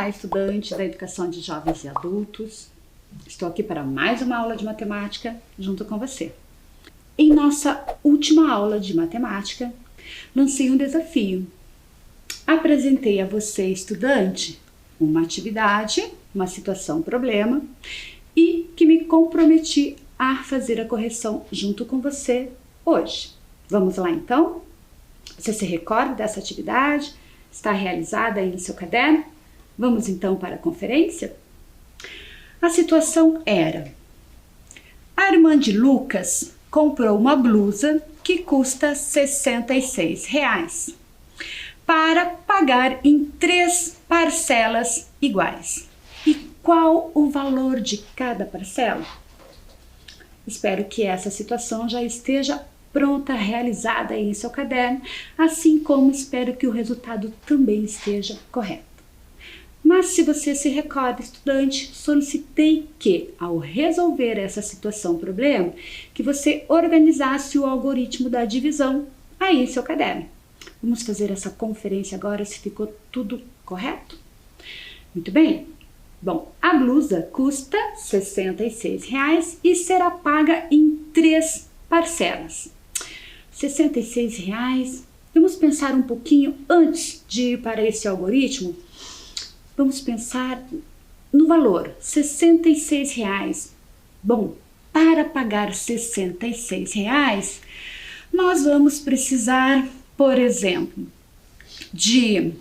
Olá, estudantes da educação de jovens e adultos. Estou aqui para mais uma aula de matemática junto com você. Em nossa última aula de matemática, lancei um desafio. Apresentei a você, estudante, uma atividade, uma situação, problema, e que me comprometi a fazer a correção junto com você hoje. Vamos lá então? Você se recorda dessa atividade? Está realizada aí no seu caderno? Vamos então para a conferência? A situação era: a irmã de Lucas comprou uma blusa que custa R$66 para pagar em 3 parcelas iguais. E qual o valor de cada parcela? Espero que essa situação já esteja pronta, realizada aí em seu caderno, assim como espero que o resultado também esteja correto. Mas se você se recorda, estudante, solicitei que, ao resolver essa situação, problema, que você organizasse o algoritmo da divisão aí em seu caderno. Vamos fazer essa conferência agora, se ficou tudo correto? Muito bem. Bom, a blusa custa R$66 e será paga em 3 parcelas. R$66. Vamos pensar um pouquinho antes de ir para esse algoritmo. Vamos pensar no valor, R$66. Bom, para pagar R$66, nós vamos precisar, por exemplo, de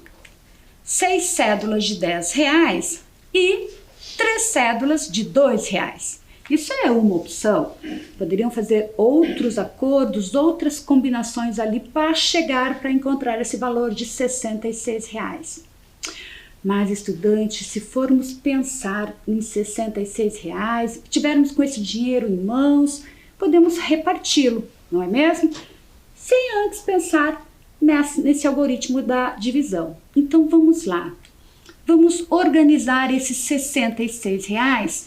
6 cédulas de R$10 e 3 cédulas de R$2. Isso é uma opção. Poderiam fazer outros acordos, outras combinações ali para chegar para encontrar esse valor de R$66. Mas, estudante, se formos pensar em R$66, tivermos com esse dinheiro em mãos, podemos reparti-lo, não é mesmo? Sem antes pensar nesse algoritmo da divisão. Então, vamos lá. Vamos organizar esses R$66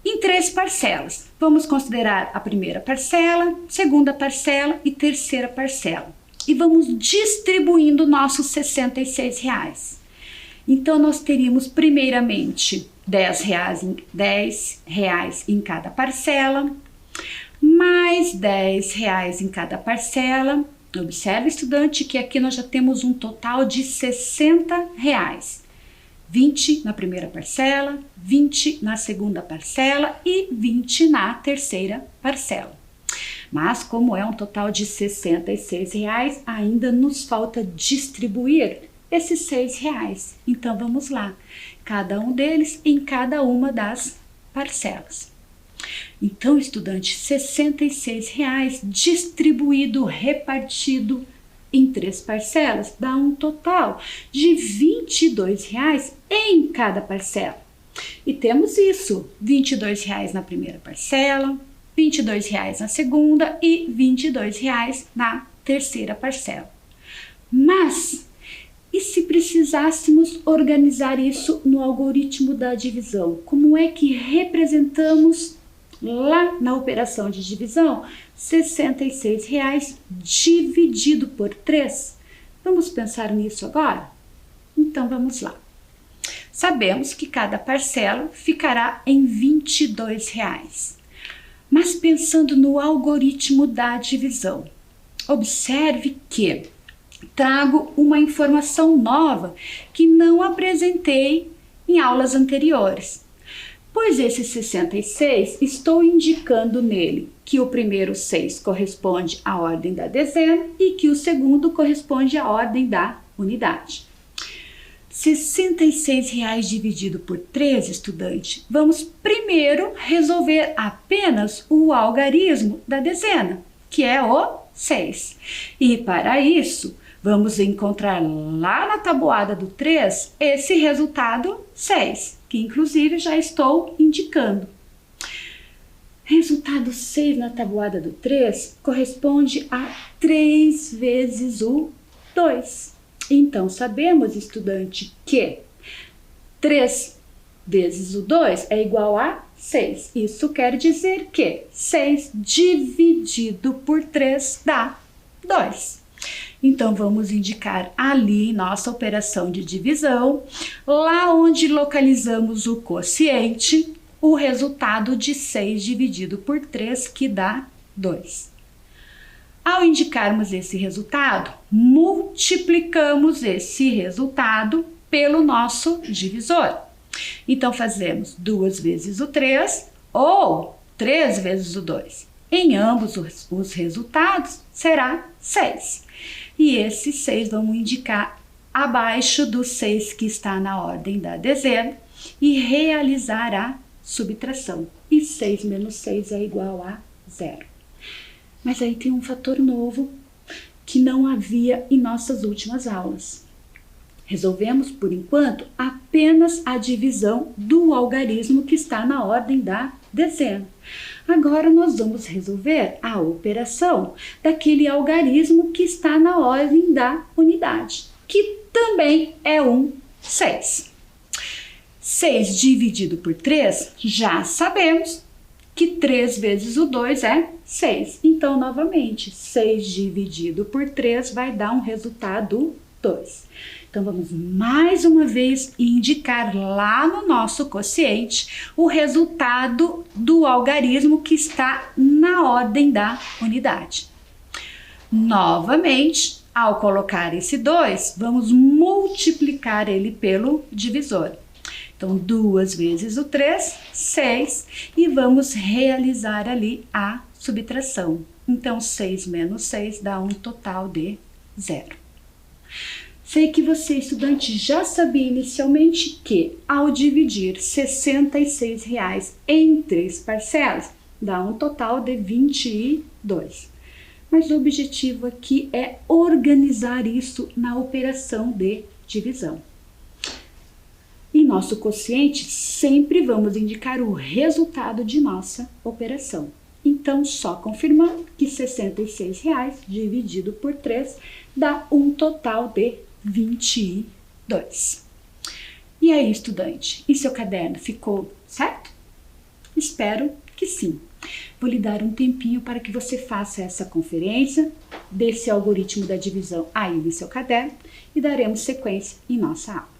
em 3 parcelas. Vamos considerar a primeira parcela, segunda parcela e terceira parcela. E vamos distribuindo nossos R$66. Então, nós teríamos primeiramente R$10 em cada parcela, mais R$10 em cada parcela. Observe, estudante, que aqui nós já temos um total de R$60. 20 na primeira parcela, 20 na segunda parcela e 20 na terceira parcela. Mas como é um total de R$66, ainda nos falta distribuir esses R$6. Então vamos lá, cada um deles em cada uma das parcelas. Então, estudante, R$66 distribuído, repartido em 3 parcelas, dá um total de R$22 em cada parcela. E temos isso, R$22 na primeira parcela, R$22 na segunda e R$22 na terceira parcela. Mas, e se precisássemos organizar isso no algoritmo da divisão? Como é que representamos lá na operação de divisão R$66 dividido por 3? Vamos pensar nisso agora? Então vamos lá. Sabemos que cada parcela ficará em R$22. Mas pensando no algoritmo da divisão, observe que trago uma informação nova que não apresentei em aulas anteriores. Pois esse 66, estou indicando nele que o primeiro 6 corresponde à ordem da dezena e que o segundo corresponde à ordem da unidade. R$66 dividido por 3, estudante, vamos primeiro resolver apenas o algarismo da dezena, que é o 6. E para isso, vamos encontrar lá na tabuada do 3 esse resultado 6, que inclusive já estou indicando. Resultado 6 na tabuada do 3 corresponde a 3 vezes o 2. Então, sabemos, estudante, que 3 vezes o 2 é igual a 6. Isso quer dizer que 6 dividido por 3 dá 2. Então, vamos indicar ali nossa operação de divisão, lá onde localizamos o quociente, o resultado de 6 dividido por 3, que dá 2. Ao indicarmos esse resultado, multiplicamos esse resultado pelo nosso divisor. Então, fazemos 2 vezes o 3 ou 3 vezes o 2. Em ambos os resultados, será 6. E esse 6 vamos indicar abaixo do 6 que está na ordem da dezena e realizar a subtração. E 6 menos 6 é igual a 0. Mas aí tem um fator novo que não havia em nossas últimas aulas. Resolvemos, por enquanto, apenas a divisão do algarismo que está na ordem da dezena. Agora nós vamos resolver a operação daquele algarismo que está na ordem da unidade, que também é um 6. 6 dividido por 3, já sabemos que 3 vezes o 2 é 6. Então, novamente, 6 dividido por 3 vai dar um resultado 2. Então, vamos mais uma vez indicar lá no nosso quociente o resultado do algarismo que está na ordem da unidade. Novamente, ao colocar esse 2, vamos multiplicar ele pelo divisor. Então, 2 vezes o 3, 6, e vamos realizar ali a subtração. Então, 6 menos 6 dá um total de 0. Sei que você, estudante, já sabia inicialmente que, ao dividir R$ 66 em 3 parcelas, dá um total de 22. Mas o objetivo aqui é organizar isso na operação de divisão. Em nosso quociente, sempre vamos indicar o resultado de nossa operação. Então, só confirmando que R$ 66 dividido por 3 dá um total de 22. E aí, estudante, em seu caderno ficou certo? Espero que sim. Vou lhe dar um tempinho para que você faça essa conferência desse algoritmo da divisão aí no seu caderno e daremos sequência em nossa aula.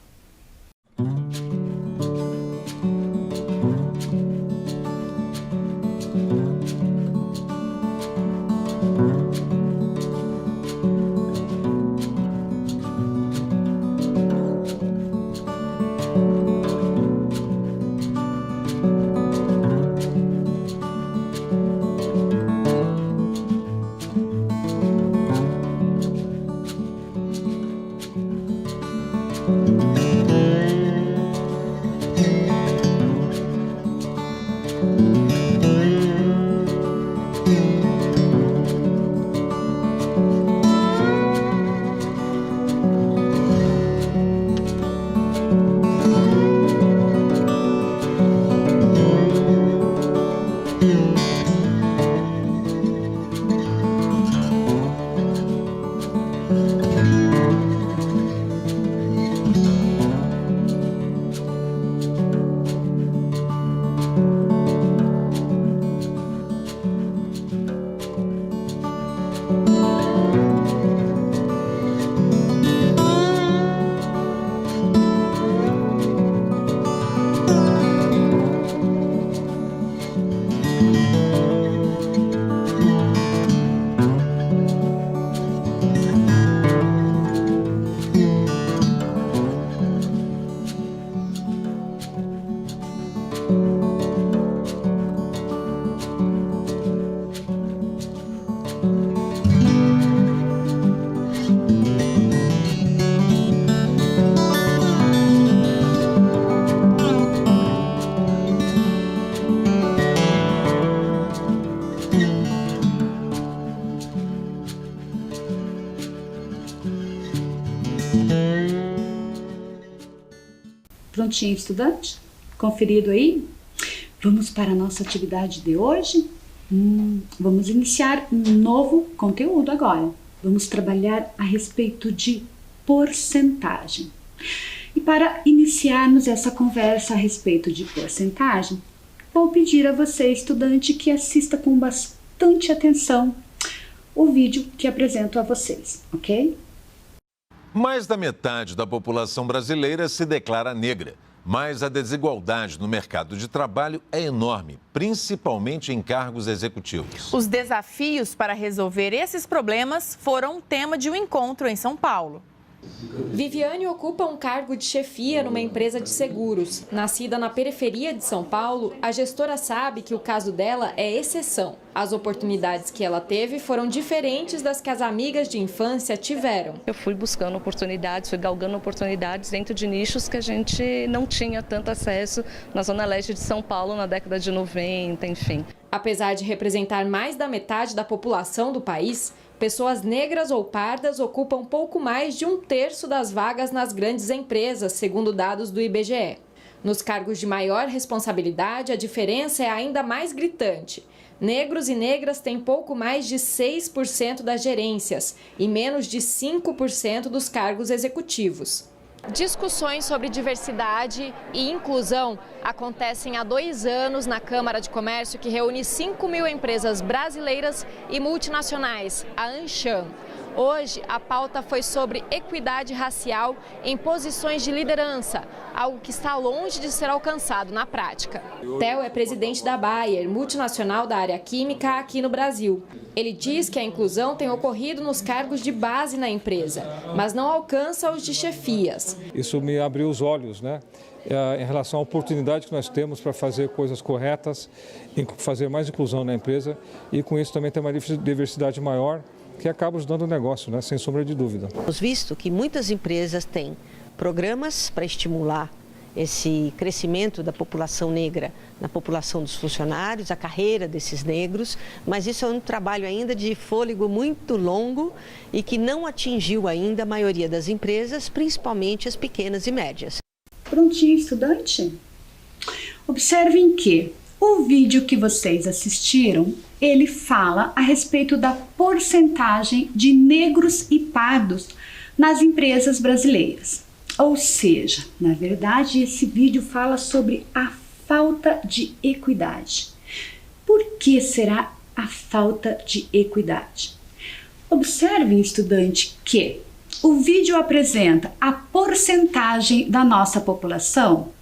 Prontinho, estudante? Conferido aí? Vamos para a nossa atividade de hoje? Vamos iniciar um novo conteúdo agora. Vamos trabalhar a respeito de porcentagem. E para iniciarmos essa conversa a respeito de porcentagem, vou pedir a você, estudante, que assista com bastante atenção o vídeo que apresento a vocês, ok? Mais da metade da população brasileira se declara negra, mas a desigualdade no mercado de trabalho é enorme, principalmente em cargos executivos. Os desafios para resolver esses problemas foram tema de um encontro em São Paulo. Viviane ocupa um cargo de chefia numa empresa de seguros. Nascida na periferia de São Paulo, a gestora sabe que o caso dela é exceção. As oportunidades que ela teve foram diferentes das que as amigas de infância tiveram. Eu fui buscando oportunidades, fui galgando oportunidades dentro de nichos que a gente não tinha tanto acesso na Zona Leste de São Paulo na década de 90, enfim. Apesar de representar mais da metade da população do país, pessoas negras ou pardas ocupam pouco mais de 1/3 das vagas nas grandes empresas, segundo dados do IBGE. Nos cargos de maior responsabilidade, a diferença é ainda mais gritante. Negros e negras têm pouco mais de 6% das gerências e menos de 5% dos cargos executivos. Discussões sobre diversidade e inclusão acontecem há 2 anos na Câmara de Comércio, que reúne 5.000 empresas brasileiras e multinacionais, a ANCHAM. Hoje, a pauta foi sobre equidade racial em posições de liderança, algo que está longe de ser alcançado na prática. Theo é presidente da Bayer, multinacional da área química aqui no Brasil. Ele diz que a inclusão tem ocorrido nos cargos de base na empresa, mas não alcança os de chefias. Isso me abriu os olhos, né? Em relação à oportunidade que nós temos para fazer coisas corretas, fazer mais inclusão na empresa e com isso também ter uma diversidade maior, que acaba ajudando o negócio, né? Sem sombra de dúvida. Temos visto que muitas empresas têm programas para estimular esse crescimento da população negra na população dos funcionários, a carreira desses negros, mas isso é um trabalho ainda de fôlego muito longo e que não atingiu ainda a maioria das empresas, principalmente as pequenas e médias. Prontinho, estudante? Observem que o vídeo que vocês assistiram, ele fala a respeito da porcentagem de negros e pardos nas empresas brasileiras. Ou seja, na verdade, esse vídeo fala sobre a falta de equidade. Por que será a falta de equidade? Observem, estudante, que o vídeo apresenta a porcentagem da nossa população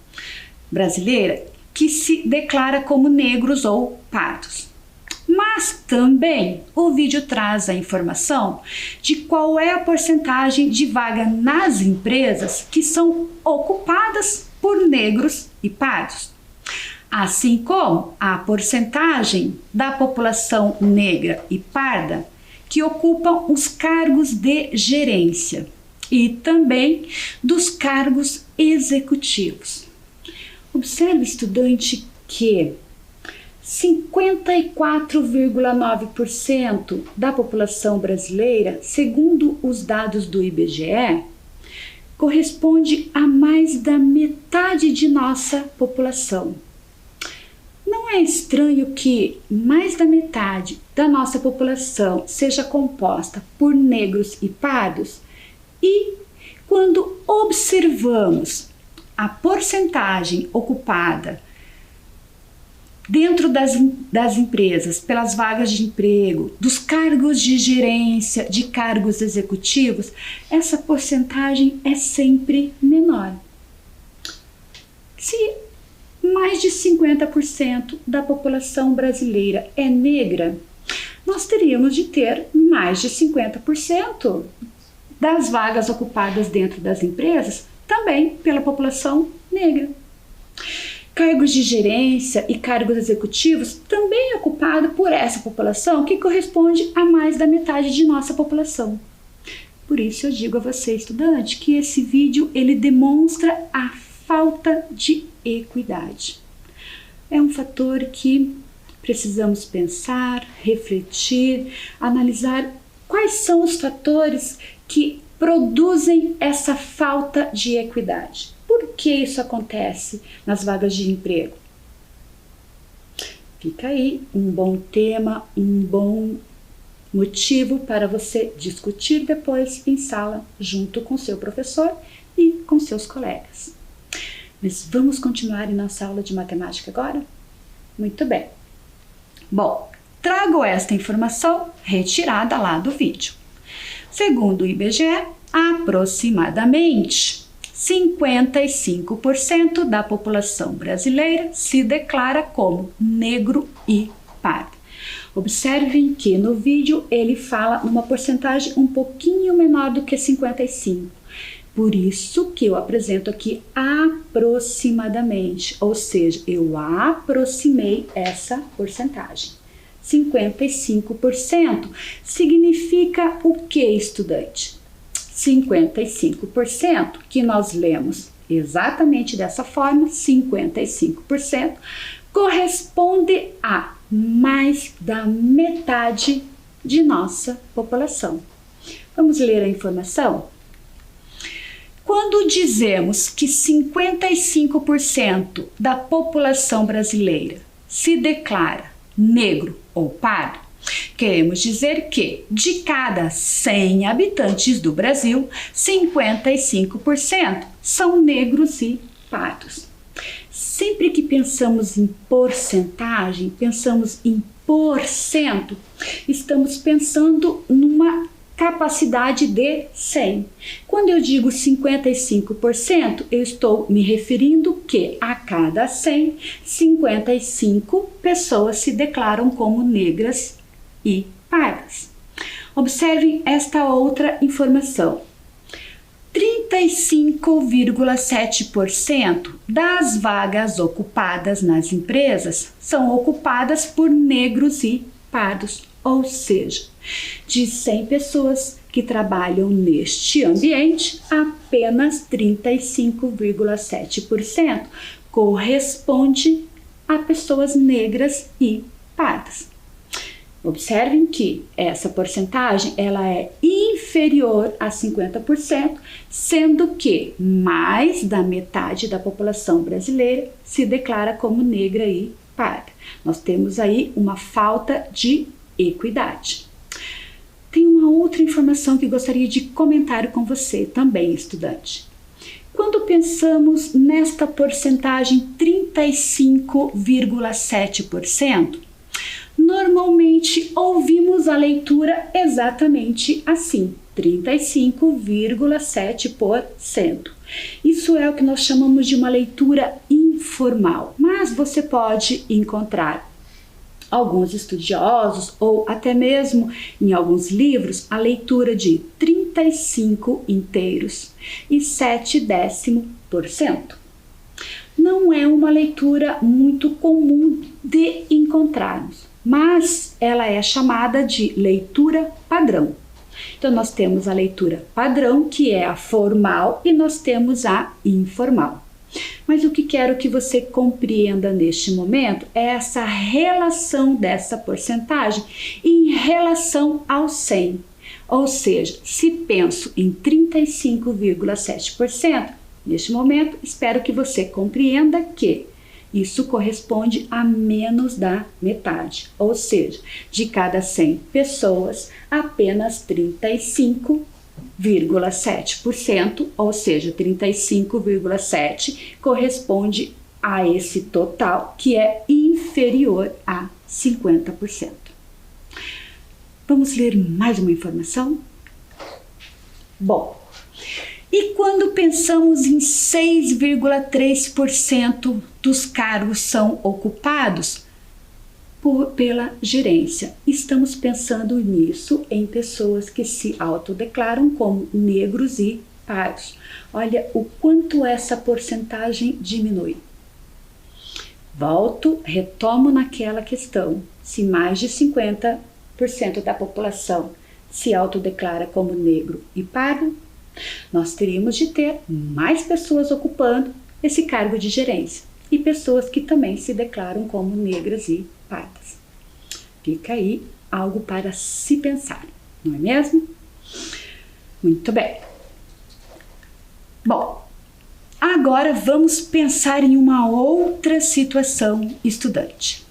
brasileira que se declara como negros ou pardos. Mas também o vídeo traz a informação de qual é a porcentagem de vaga nas empresas que são ocupadas por negros e pardos, assim como a porcentagem da população negra e parda que ocupam os cargos de gerência e também dos cargos executivos. Observe, estudante, que 54,9% da população brasileira, segundo os dados do IBGE, corresponde a mais da metade de nossa população. Não é estranho que mais da metade da nossa população seja composta por negros e pardos? E quando observamos a porcentagem ocupada dentro das empresas pelas vagas de emprego, dos cargos de gerência, de cargos executivos, essa porcentagem é sempre menor. Se mais de 50% da população brasileira é negra, nós teríamos de ter mais de 50% das vagas ocupadas dentro das empresas também pela população negra. Cargos de gerência e cargos executivos também ocupados por essa população, que corresponde a mais da metade de nossa população. Por isso eu digo a você, estudante, que esse vídeo ele demonstra a falta de equidade. É um fator que precisamos pensar, refletir, analisar quais são os fatores que produzem essa falta de equidade. Por que isso acontece nas vagas de emprego? Fica aí um bom tema, um bom motivo para você discutir depois em sala, junto com seu professor e com seus colegas. Mas vamos continuar em nossa aula de matemática agora? Muito bem. Bom, Trago esta informação retirada lá do vídeo. Segundo o IBGE, aproximadamente 55% da população brasileira se declara como negro e pardo. Observem que no vídeo ele fala numa porcentagem um pouquinho menor do que 55%. Por isso que eu apresento aqui aproximadamente, ou seja, eu aproximei essa porcentagem. 55% significa o que, estudante? 55% que nós lemos exatamente dessa forma, 55%, corresponde a mais da metade de nossa população. Vamos ler a informação? Quando dizemos que 55% da população brasileira se declara negro ou pardo, queremos dizer que de cada 100 habitantes do Brasil, 55% são negros e pardos. Sempre que pensamos em porcentagem, pensamos em porcento, estamos pensando numa capacidade de 100. Quando eu digo 55%, eu estou me referindo que a cada 100, 55 pessoas se declaram como negras e pardas. Observem esta outra informação. 35,7% das vagas ocupadas nas empresas são ocupadas por negros e pardos, ou seja, de 100 pessoas que trabalham neste ambiente, apenas 35,7% corresponde a pessoas negras e pardas. Observem que essa porcentagem ela é inferior a 50%, sendo que mais da metade da população brasileira se declara como negra e parda. Nós temos aí uma falta de equidade. Tem uma outra informação que gostaria de comentar com você também, estudante. Quando pensamos nesta porcentagem 35,7%, normalmente ouvimos a leitura exatamente assim, 35,7%. Isso é o que nós chamamos de uma leitura informal, mas você pode encontrar alguns estudiosos ou até mesmo em alguns livros a leitura de 35 inteiros e 0,7%. Não é uma leitura muito comum de encontrarmos, mas ela é chamada de leitura padrão. Então nós temos a leitura padrão, que é a formal, e nós temos a informal. Mas o que quero que você compreenda neste momento é essa relação dessa porcentagem em relação ao 100. Ou seja, se penso em 35,7%, neste momento espero que você compreenda que isso corresponde a menos da metade. Ou seja, de cada 100 pessoas, apenas 35,7%, ou seja, 35,7% corresponde a esse total que é inferior a 50%. Vamos ler mais uma informação? Bom, e quando pensamos em 6,3% dos cargos são ocupados pela gerência, estamos pensando nisso em pessoas que se autodeclaram como negros e pardos. Olha o quanto essa porcentagem diminui. Retomo naquela questão. Se mais de 50% da população se autodeclara como negro e pardo, nós teríamos de ter mais pessoas ocupando esse cargo de gerência e pessoas que também se declaram como negras e pardas. Fica aí algo para se pensar, não é mesmo? Muito bem. Bom, agora vamos pensar em uma outra situação, estudante.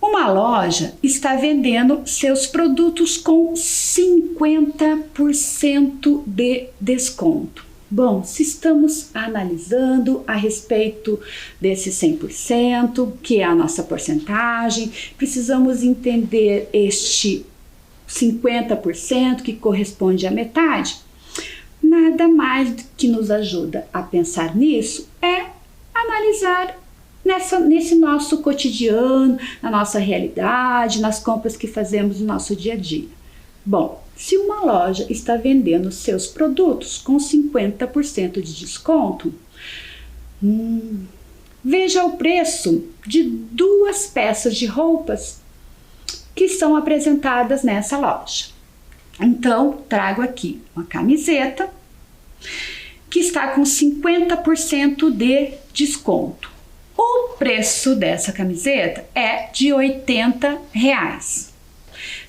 Uma loja está vendendo seus produtos com 50% de desconto. Bom, se estamos analisando a respeito desse 100%, que é a nossa porcentagem, precisamos entender este 50% que corresponde à metade. Nada mais que nos ajuda a pensar nisso é analisar nesse nosso cotidiano, na nossa realidade, nas compras que fazemos no nosso dia a dia. Bom, se uma loja está vendendo seus produtos com 50% de desconto, veja o preço de 2 peças de roupas que são apresentadas nessa loja. Então, trago aqui uma camiseta que está com 50% de desconto. O preço dessa camiseta é de R$80.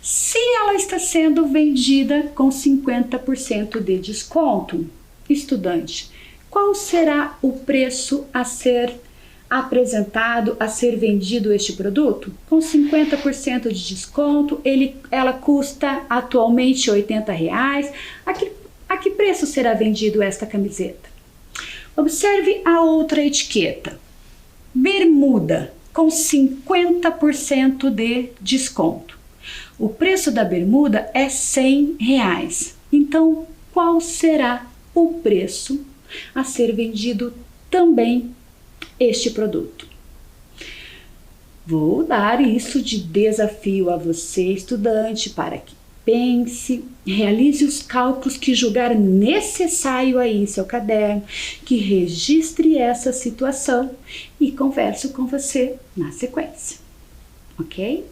Se ela está sendo vendida com 50% de desconto, estudante, qual será o preço a ser apresentado, a ser vendido este produto? Com 50% de desconto, ela custa atualmente R$80. A que preço será vendido esta camiseta? Observe a outra etiqueta. Bermuda, com 50% de desconto. O preço da bermuda é R$100. Então, qual será o preço a ser vendido também este produto? Vou dar isso de desafio a você, estudante, para que pense, realize os cálculos que julgar necessário aí em seu caderno, que registre essa situação e converso com você na sequência, ok?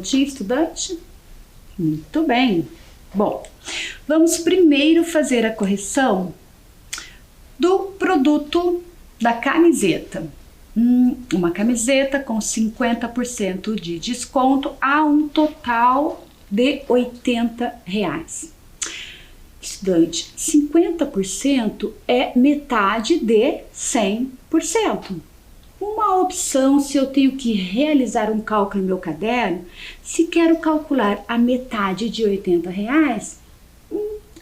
prontinho, estudante? Muito bem. Bom, vamos primeiro fazer a correção do produto da camiseta. Uma camiseta com 50% de desconto a um total de R$80. Estudante, 50% é metade de 100%. Uma opção, se eu tenho que realizar um cálculo no meu caderno, se quero calcular a metade de R$80,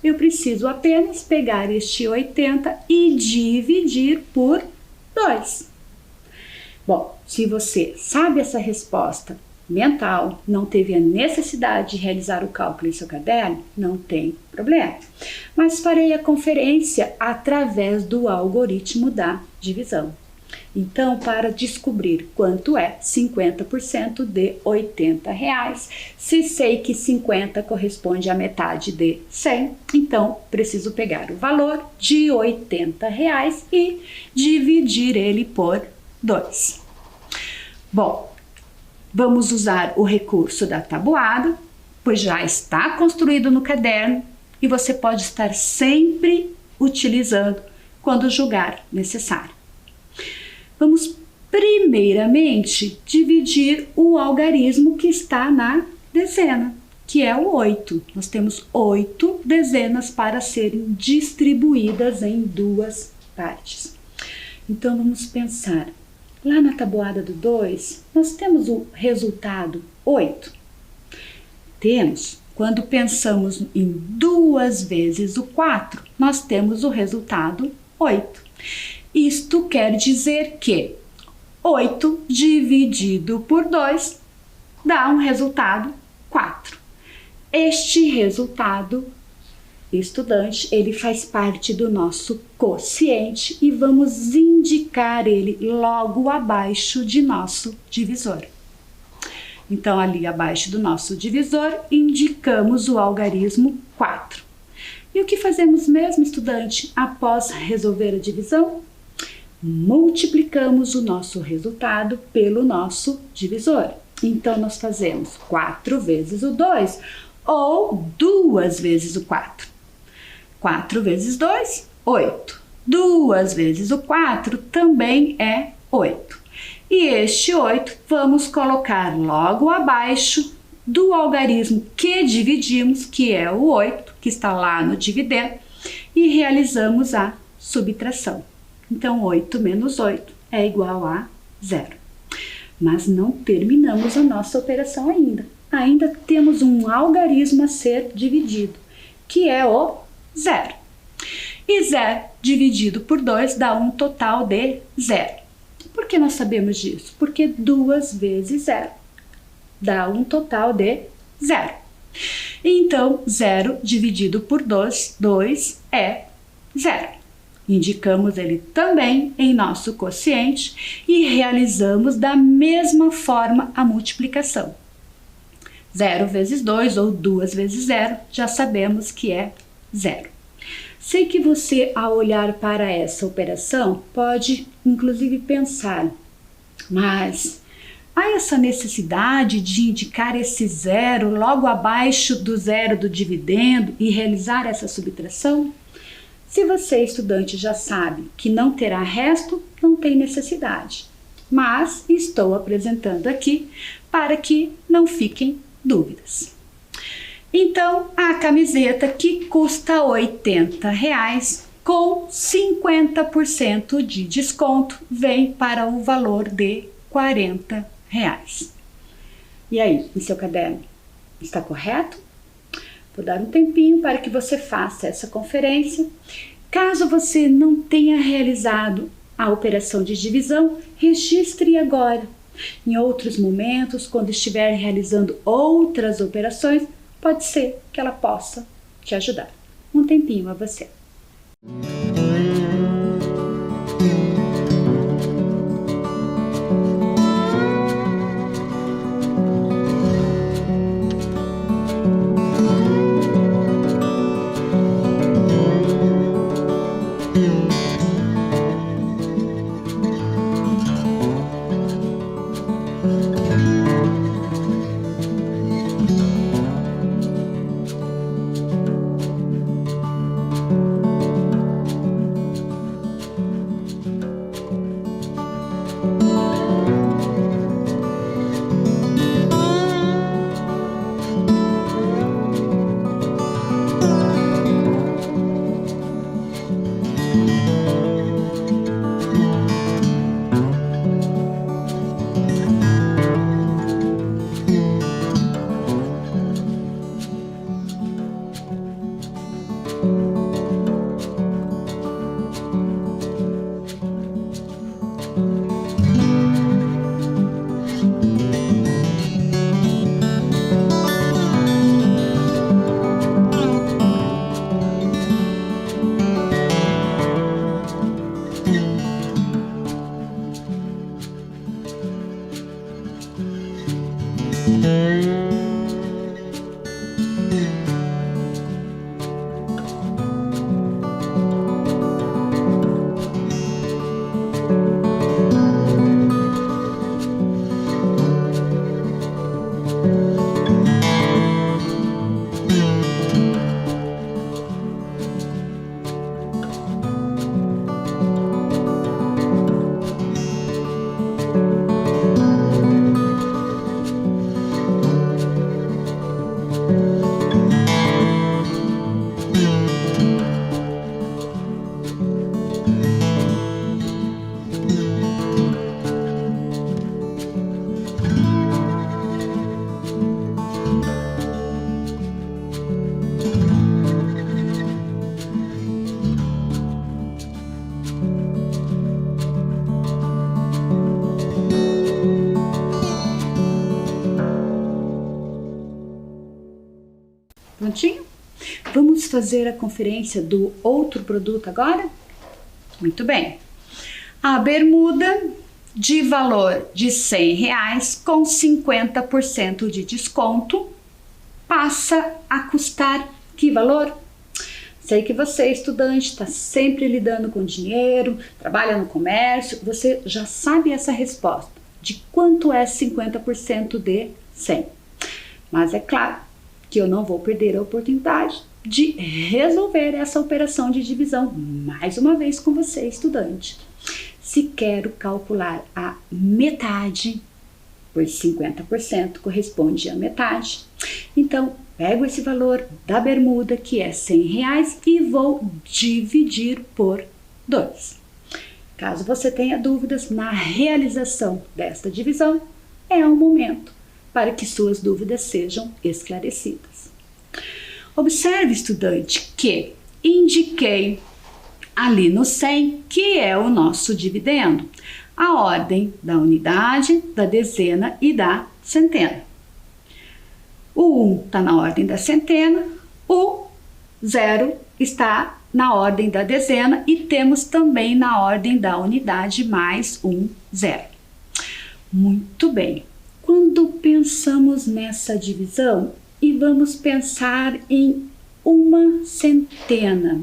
eu preciso apenas pegar este 80 e dividir por 2. Bom, se você sabe essa resposta mental, não teve a necessidade de realizar o cálculo em seu caderno, não tem problema. Mas farei a conferência através do algoritmo da divisão. Então, para descobrir quanto é 50% de R$80, se sei que 50 corresponde à metade de 100, então preciso pegar o valor de R$80 e dividir ele por 2. Bom, vamos usar o recurso da tabuada, pois já está construído no caderno e você pode estar sempre utilizando quando julgar necessário. Vamos primeiramente dividir o algarismo que está na dezena, que é o 8. Nós temos 8 dezenas para serem distribuídas em 2 partes. Então vamos pensar, lá na tabuada do 2, nós temos o resultado 8. Temos. Quando pensamos em 2 vezes o 4, nós temos o resultado 8. Isto quer dizer que 8 dividido por 2 dá um resultado 4. Este resultado, estudante, ele faz parte do nosso quociente e vamos indicar ele logo abaixo de nosso divisor. Então, ali abaixo do nosso divisor, indicamos o algarismo 4. E o que fazemos mesmo, estudante, após resolver a divisão? Multiplicamos o nosso resultado pelo nosso divisor. Então, nós fazemos 4 vezes o 2 ou 2 vezes o 4. 4 vezes 2, 8. 2 vezes o 4 também é 8. E este 8 vamos colocar logo abaixo do algarismo que dividimos, que é o 8, que está lá no dividendo, e realizamos a subtração. Então, 8 menos 8 é igual a 0. Mas não terminamos a nossa operação ainda. Ainda temos um algarismo a ser dividido, que é o 0. E 0 dividido por 2 dá um total de 0. Por que nós sabemos disso? Porque 2 vezes 0 dá um total de 0. Então, 0 dividido por 2 é 0. Indicamos ele também em nosso quociente e realizamos da mesma forma a multiplicação. 0 vezes 2 ou 2 vezes 0, já sabemos que é 0. Sei que você, ao olhar para essa operação, pode inclusive pensar, mas há essa necessidade de indicar esse 0 logo abaixo do 0 do dividendo e realizar essa subtração? Se você, estudante, já sabe que não terá resto, não tem necessidade. Mas estou apresentando aqui para que não fiquem dúvidas. Então, a camiseta que custa R$80, com 50% de desconto, vem para o valor de R$40. E aí, em seu caderno, está correto? Vou dar um tempinho para que você faça essa conferência. Caso você não tenha realizado a operação de divisão, registre agora. Em outros momentos, quando estiver realizando outras operações, pode ser que ela possa te ajudar. Um tempinho a você. Prontinho? Vamos fazer a conferência do outro produto agora? Muito bem. A bermuda de valor de R$100 com 50% de desconto passa a custar que valor? Sei que você, estudante, está sempre lidando com dinheiro, trabalha no comércio, você já sabe essa resposta de quanto é 50% de 100. Mas é claro que eu não vou perder a oportunidade de resolver essa operação de divisão mais uma vez com você, estudante. Se quero calcular a metade, pois 50% corresponde à metade, então pego esse valor da bermuda, que é R$100, e vou dividir por 2. Caso você tenha dúvidas na realização desta divisão, é o momento para que suas dúvidas sejam esclarecidas. Observe, estudante, que indiquei ali no 100, que é o nosso dividendo, a ordem da unidade, da dezena e da centena. O 1 está na ordem da centena, o 0 está na ordem da dezena e temos também na ordem da unidade mais um 0. Muito bem. Quando pensamos nessa divisão e vamos pensar em uma centena,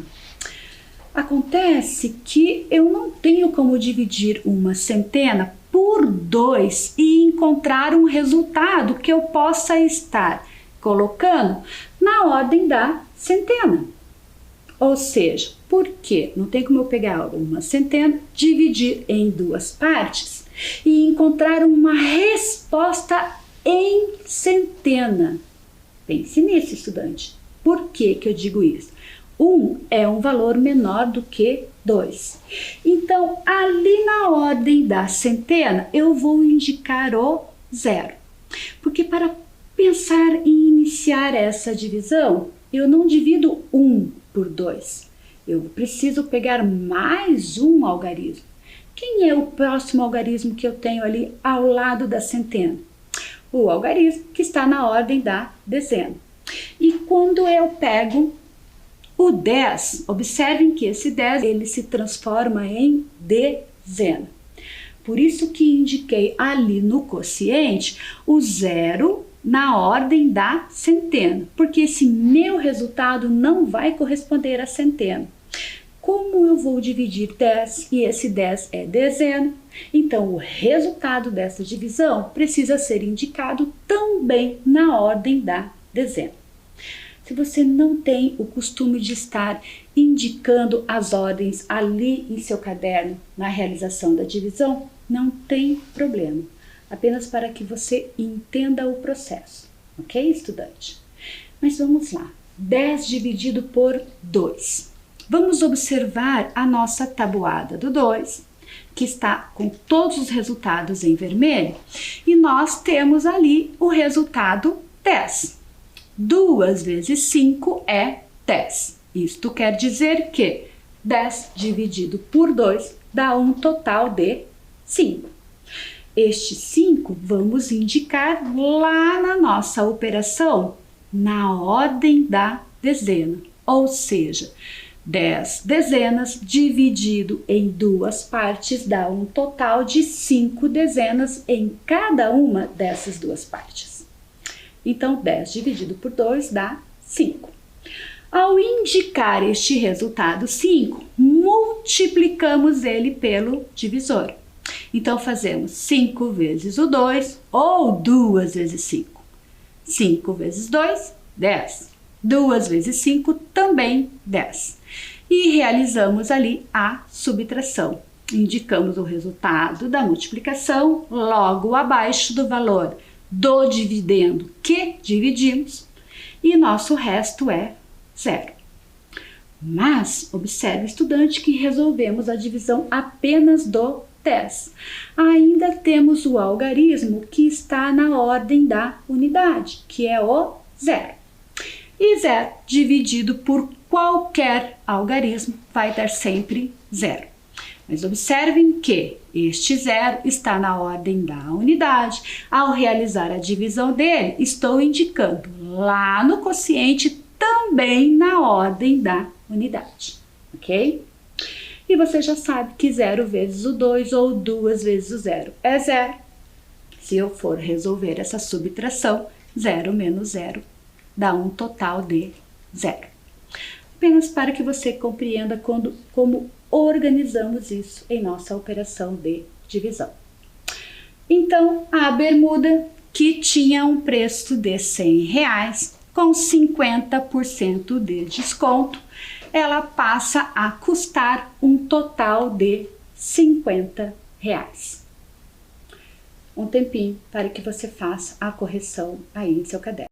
acontece que eu não tenho como dividir uma centena por 2 e encontrar um resultado que eu possa estar colocando na ordem da centena. Ou seja, por quê? Não tem como eu pegar uma centena, dividir em 2 partes e encontrar uma resposta em centena. Pense nisso, estudante. Por que que eu digo isso? 1 é um valor menor do que 2. Então, ali na ordem da centena, eu vou indicar o 0. Porque para pensar em iniciar essa divisão, eu não divido 1 por 2. Eu preciso pegar mais um algarismo. Quem é o próximo algarismo que eu tenho ali ao lado da centena? O algarismo que está na ordem da dezena. E quando eu pego o 10, observem que esse 10 ele se transforma em dezena. Por isso que indiquei ali no quociente o 0 na ordem da centena, porque esse meu resultado não vai corresponder à centena. Como eu vou dividir 10 e esse 10 é dezena, então o resultado dessa divisão precisa ser indicado também na ordem da dezena. Se você não tem o costume de estar indicando as ordens ali em seu caderno na realização da divisão, não tem problema, apenas para que você entenda o processo, ok, estudante? Mas vamos lá, 10 dividido por 2. Vamos observar a nossa tabuada do 2, que está com todos os resultados em vermelho, e nós temos ali o resultado 10. 2 vezes 5 é 10. Isto quer dizer que 10 dividido por 2 dá um total de 5. Este 5 vamos indicar lá na nossa operação, na ordem da dezena, ou seja, 10 dezenas dividido em 2 partes dá um total de 5 dezenas em cada uma dessas 2 partes. Então, 10 dividido por 2 dá 5. Ao indicar este resultado 5, multiplicamos ele pelo divisor. Então, fazemos 5 vezes o 2 ou 2 vezes 5. 5 vezes 2, 10. 2 vezes 5, também 10. E realizamos ali a subtração. Indicamos o resultado da multiplicação logo abaixo do valor do dividendo que dividimos e nosso resto é 0. Mas observe, estudante, que resolvemos a divisão apenas do 10. Ainda temos o algarismo que está na ordem da unidade, que é o 0. E 0 dividido por qualquer algarismo vai dar sempre 0. Mas observem que este 0 está na ordem da unidade. Ao realizar a divisão dele, estou indicando lá no quociente também na ordem da unidade, ok? E você já sabe que 0 vezes o 2 ou 2 vezes o 0 é 0. Se eu for resolver essa subtração, 0 menos 0 dá um total de 0. Apenas para que você compreenda como organizamos isso em nossa operação de divisão. Então, a bermuda, que tinha um preço de R$100, com 50% de desconto, ela passa a custar um total de R$50. Um tempinho para que você faça a correção aí em seu caderno.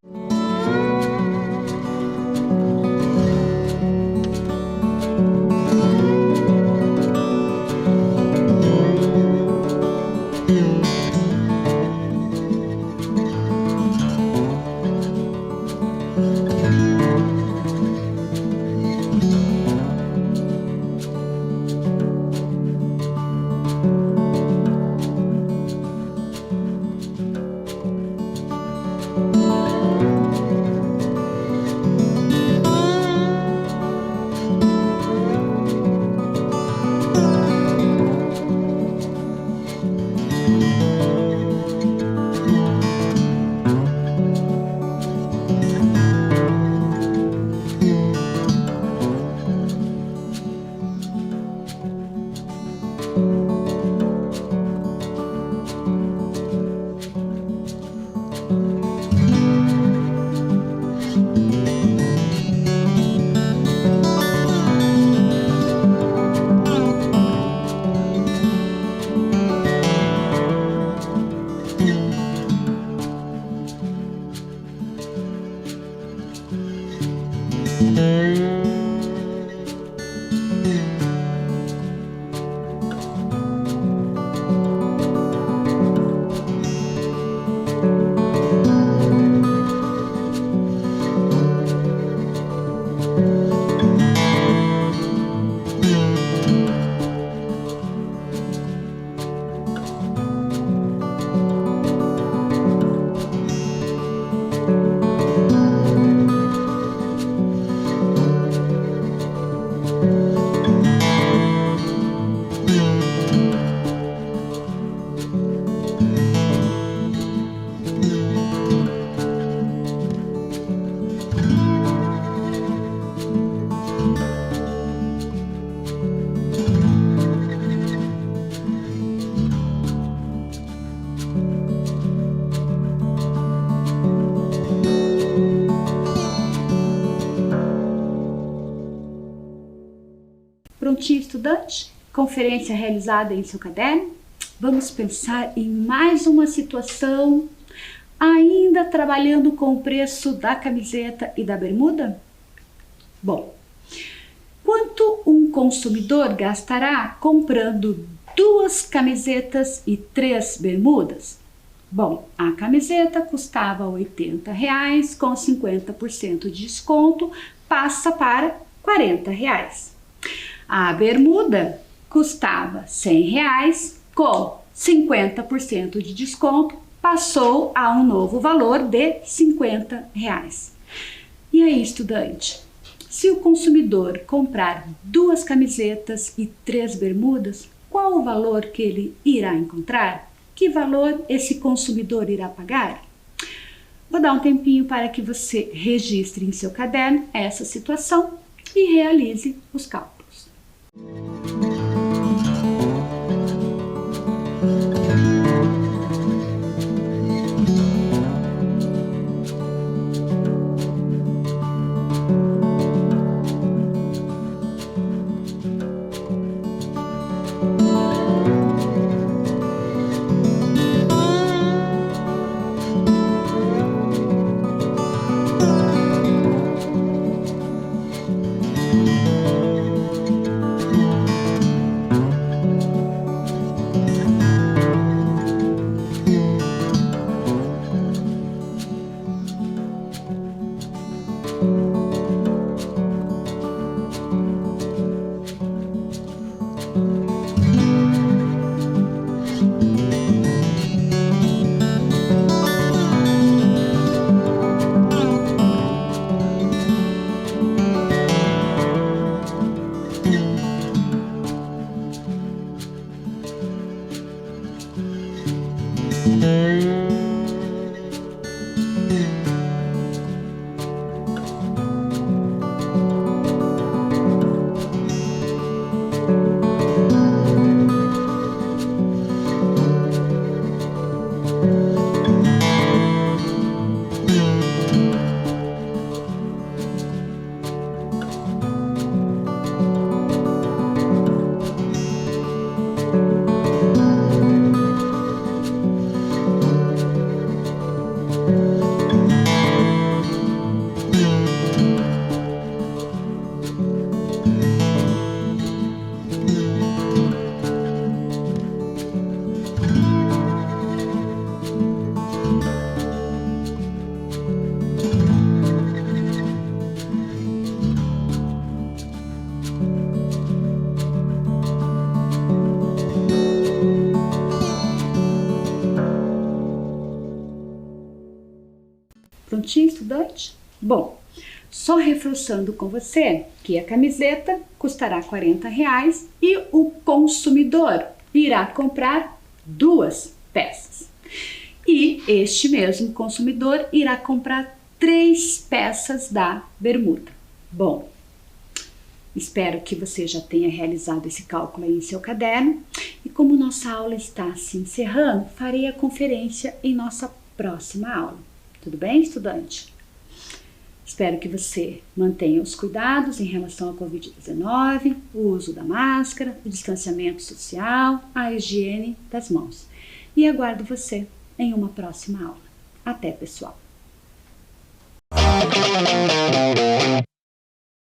Prontinho, estudante? Conferência realizada em seu caderno? Vamos pensar em mais uma situação, ainda trabalhando com o preço da camiseta e da bermuda? Bom, quanto um consumidor gastará comprando 2 camisetas e 3 bermudas? Bom, a camiseta custava R$80, com 50% de desconto, passa para R$40. A bermuda custava R$100, com 50% de desconto, passou a um novo valor de R$50. E aí, estudante? Se o consumidor comprar 2 camisetas e 3 bermudas, qual o valor que ele irá encontrar? Que valor esse consumidor irá pagar? Vou dar um tempinho para que você registre em seu caderno essa situação e realize os cálculos. Prontinho, estudante? Bom, só reforçando com você que a camiseta custará R$40 e o consumidor irá comprar 2 peças. E este mesmo consumidor irá comprar 3 peças da bermuda. Bom, espero que você já tenha realizado esse cálculo aí em seu caderno. E como nossa aula está se encerrando, farei a conferência em nossa próxima aula. Tudo bem, estudante? Espero que você mantenha os cuidados em relação à Covid-19, o uso da máscara, o distanciamento social, a higiene das mãos. E aguardo você em uma próxima aula. Até, pessoal!